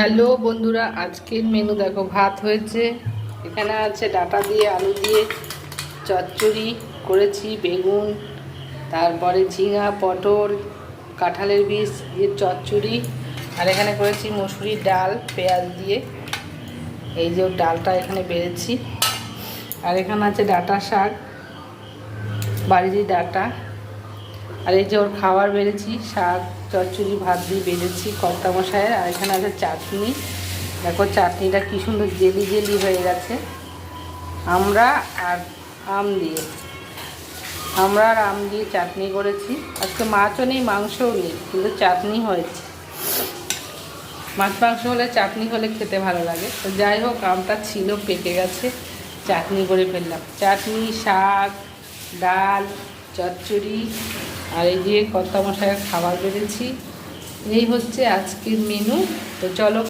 Hello বন্ধুরা, আজকের menu দেখো। ভাত হয়েছে, এখানে আছে ডাঁটা দিয়ে আলু দিয়ে চচ্চড়ি করেছি, বেগুন, তারপরে ঝিঙা, পটল, কাঁঠালের বীজ দিয়ে চচ্চড়ি, আর এখানে করেছি মসুরির ডাল পেঁয়াজ দিয়ে। এই যে ডালটা এখানে বেড়েছি। আর এখানে আছে ডাঁটা শাক, বাড়ির ডাঁটা। আর এই যে ওর খাবার বেড়েছি, শাক চচ্চড়ি ভাত দিয়ে বেড়েছি কর্তা মশাইয়ের। আর এখানে আছে চাটনি, দেখো চাটনিটা কি সুন্দর জেলি জেলি হয়ে গেছে। আমরা আর আম দিয়ে চাটনি করেছি। আজকে মাছও নেই, মাংসও নেই, কিন্তু চাটনি হয়েছে। মাছ মাংস হলে চাটনি হলে খেতে ভালো লাগে। তো যাই হোক, আমটা ছিল, পেকে গেছে, চাটনি করে ফেললাম। চাটনি, শাক, ডাল, চচ্চড়ি, আর এই যে কর্তা মশাইয়ের খাবার বেড়েছি। এই হচ্ছে আজকের মেনু। তো চলো।